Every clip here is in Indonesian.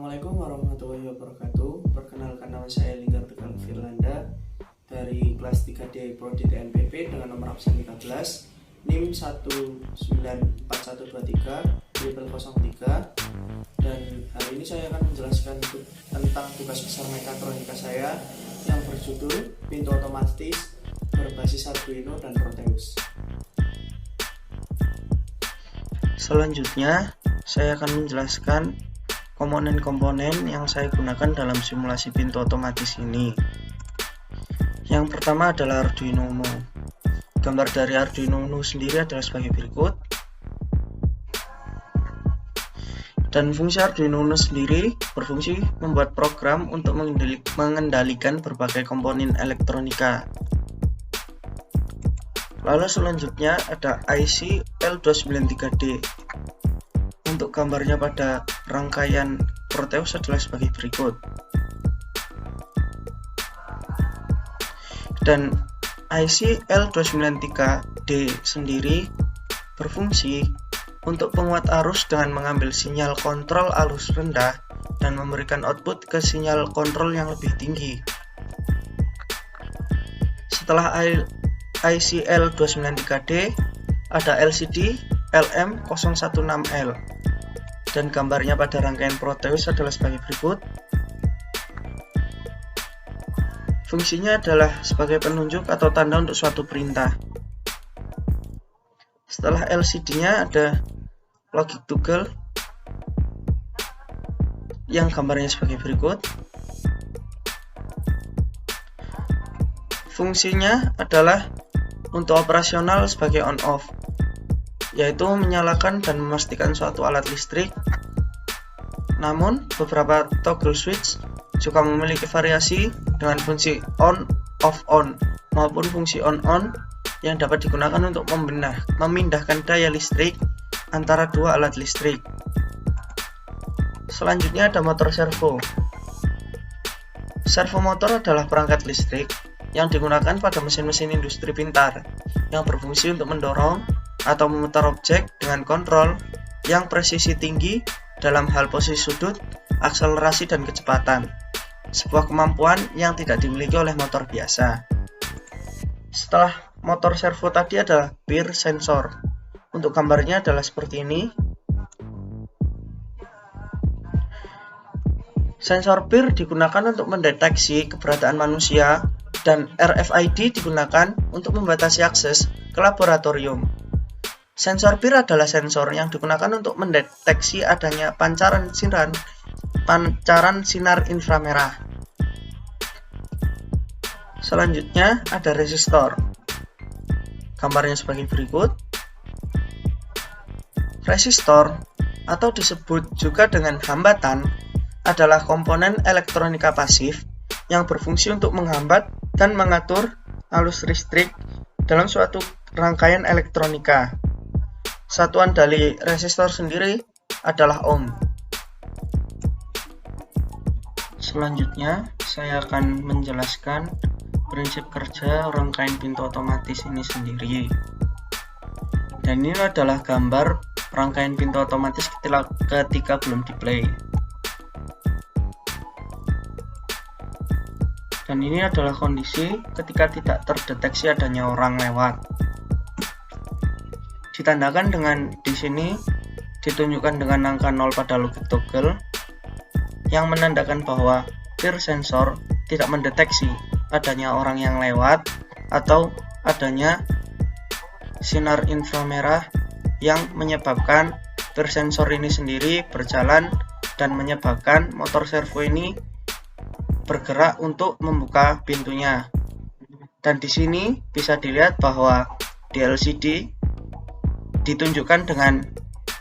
Assalamualaikum warahmatullahi wabarakatuh. Perkenalkan, nama saya Linggar Tegal Firlanda dari kelas 3D Prodi TNPP dengan nomor absen 13 NIM 194123 Triple 03. Dan hari ini saya akan menjelaskan tentang tugas besar mekatronika saya yang berjudul pintu otomatis berbasis Arduino dan Proteus. Selanjutnya, saya akan menjelaskan komponen-komponen yang saya gunakan dalam simulasi pintu otomatis ini. Yang pertama adalah Arduino Uno. Gambar dari Arduino Uno sendiri adalah sebagai berikut. Dan fungsi Arduino Uno sendiri berfungsi membuat program untuk mengendalikan berbagai komponen elektronika. Lalu selanjutnya ada IC L293D. Untuk gambarnya pada rangkaian Proteus adalah sebagai berikut. Dan IC L293D sendiri berfungsi untuk penguat arus dengan mengambil sinyal kontrol arus rendah dan memberikan output ke sinyal kontrol yang lebih tinggi. Setelah IC L293D ada LCD LM016L. Dan gambarnya pada rangkaian Proteus adalah sebagai berikut. Fungsinya adalah sebagai penunjuk atau tanda untuk suatu perintah. Setelah LCD-nya ada logic toggle yang gambarnya sebagai berikut. Fungsinya adalah untuk operasional sebagai on-off, yaitu menyalakan dan memastikan suatu alat listrik. Namun, beberapa toggle switch juga memiliki variasi dengan fungsi on-off-on maupun fungsi on-on yang dapat digunakan untuk memindahkan daya listrik antara dua alat listrik. Selanjutnya ada motor servo. Servomotor adalah perangkat listrik yang digunakan pada mesin-mesin industri pintar yang berfungsi untuk mendorong atau memutar objek dengan kontrol yang presisi tinggi dalam hal posisi sudut, akselerasi, dan kecepatan. Sebuah kemampuan yang tidak dimiliki oleh motor biasa. Setelah motor servo tadi adalah peer sensor. Untuk gambarnya adalah seperti ini. Sensor peer digunakan untuk mendeteksi keberadaan manusia dan RFID digunakan untuk membatasi akses ke laboratorium. Sensor peer adalah sensor yang digunakan untuk mendeteksi adanya pancaran sinar inframerah. Selanjutnya ada resistor. Gambarnya sebagai berikut. Resistor atau disebut juga dengan hambatan adalah komponen elektronika pasif yang berfungsi untuk menghambat dan mengatur arus listrik dalam suatu rangkaian elektronika. Satuan dari resistor sendiri adalah ohm. Selanjutnya, saya akan menjelaskan prinsip kerja rangkaian pintu otomatis ini sendiri. Dan ini adalah gambar rangkaian pintu otomatis ketika belum di play. Dan ini adalah kondisi ketika tidak terdeteksi adanya orang lewat. Ditandakan dengan di sini ditunjukkan dengan angka 0 pada logic toggle yang menandakan bahwa peer sensor tidak mendeteksi adanya orang yang lewat atau adanya sinar inframerah yang menyebabkan peer sensor ini sendiri berjalan dan menyebabkan motor servo ini bergerak untuk membuka pintunya. Dan di sini bisa dilihat bahwa di LCD ditunjukkan dengan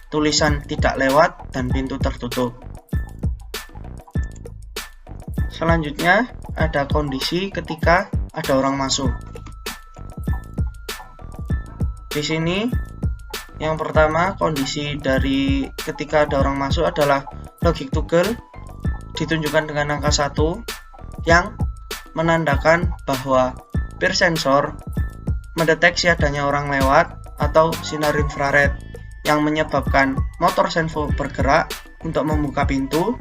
tulisan tidak lewat dan pintu tertutup. Selanjutnya ada kondisi ketika ada orang masuk. Di sini yang pertama, kondisi dari ketika ada orang masuk adalah logic toggle ditunjukkan dengan angka 1 yang menandakan bahwa peer sensor mendeteksi adanya orang lewat atau sinar infrared yang menyebabkan motor servo bergerak untuk membuka pintu.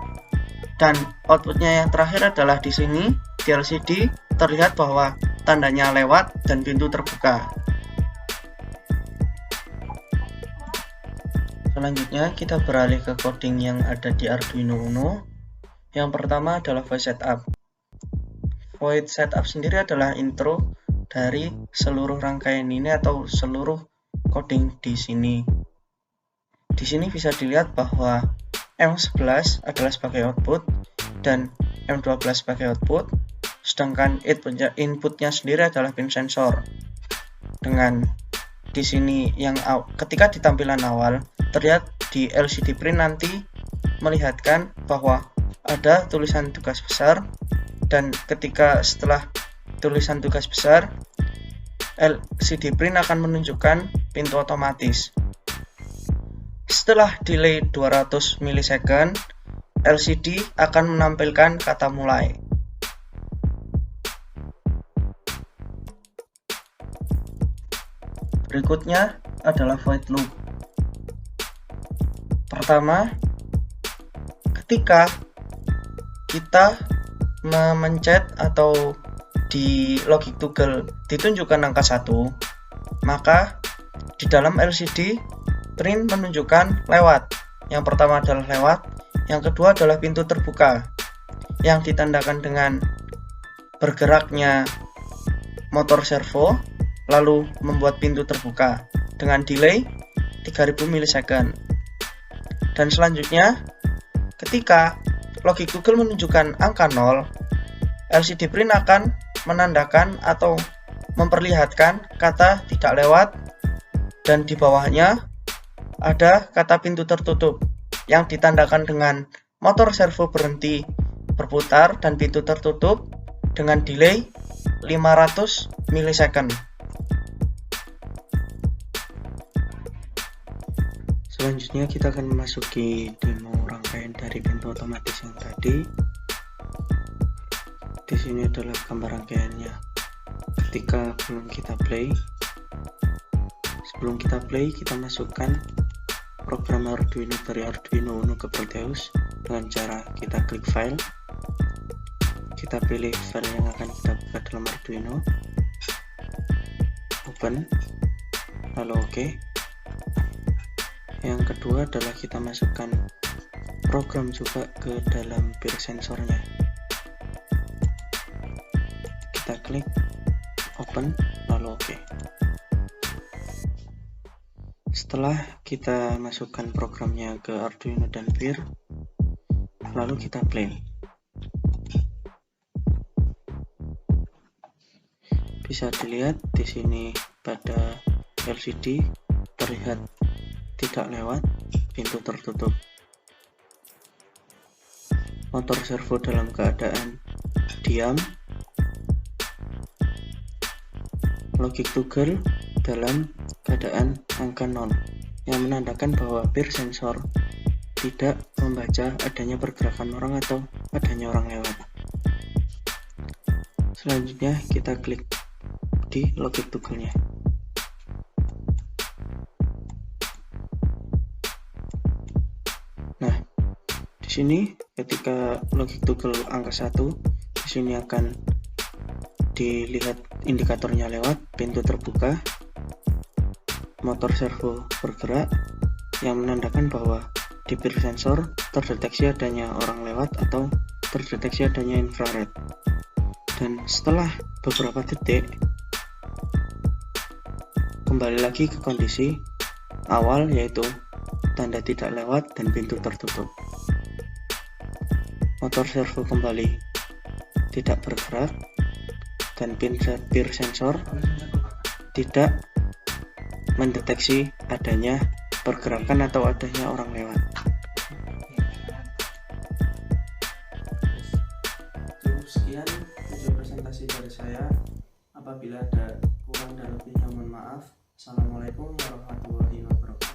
Dan outputnya yang terakhir adalah di sini di LCD terlihat bahwa tandanya lewat dan pintu terbuka. Selanjutnya kita beralih ke coding yang ada di Arduino Uno. Yang pertama adalah void setup. Void setup sendiri adalah intro dari seluruh rangkaian ini atau seluruh coding di sini. Di sini bisa dilihat bahwa M11 adalah sebagai output dan M12 sebagai output, sedangkan inputnya sendiri adalah pin sensor. Dengan di sini yang ketika di tampilan awal terlihat di LCD print nanti melihatkan bahwa ada tulisan tugas besar, dan ketika setelah tulisan tugas besar LCD print akan menunjukkan pintu otomatis. Setelah delay 200 milisecond, LCD akan menampilkan kata mulai. Berikutnya adalah void loop. Pertama, ketika kita memencet atau di logic toggle ditunjukkan angka 1, maka di dalam LCD print menunjukkan lewat. Yang pertama adalah lewat, yang kedua adalah pintu terbuka, yang ditandakan dengan bergeraknya motor servo lalu membuat pintu terbuka dengan delay 3000 milisecond. Dan selanjutnya, ketika logic toggle menunjukkan angka 0, LCD print akan menandakan atau memperlihatkan kata tidak lewat, dan di bawahnya ada kata pintu tertutup yang ditandakan dengan motor servo berhenti berputar dan pintu tertutup dengan delay 500 milisecond. Selanjutnya kita akan memasuki demo rangkaian dari pintu otomatis yang tadi. Di sini adalah gambar rangkaiannya. Ketika sebelum kita play, kita masukkan program Arduino dari Arduino Uno ke Proteus dengan cara kita klik file. Kita pilih file yang akan kita buka dalam Arduino, open, lalu OK. Yang kedua adalah kita masukkan program juga ke dalam bir sensornya. Kita klik open, lalu OK. Setelah kita masukkan programnya ke Arduino dan bir, lalu kita play. Bisa dilihat di sini pada LCD terlihat tidak lewat, pintu tertutup. Motor servo dalam keadaan diam. Logic toggle dalam keadaan angka 0 yang menandakan bahwa bir sensor tidak membaca adanya pergerakan orang atau adanya orang lewat. Selanjutnya kita klik di logic toggle-nya. Nah, di sini ketika logic toggle angka 1, di sini akan dilihat indikatornya lewat, pintu terbuka, motor servo bergerak yang menandakan bahwa di bir sensor terdeteksi adanya orang lewat atau terdeteksi adanya infrared. Dan setelah beberapa detik kembali lagi ke kondisi awal, yaitu tanda tidak lewat dan pintu tertutup. Motor servo kembali tidak bergerak dan bir sensor tidak mendeteksi adanya pergerakan atau adanya orang lewat. Cukup sekian video presentasi dari saya. Apabila ada kurang dan lebihnya mohon maaf. Assalamualaikum warahmatullahi wabarakatuh.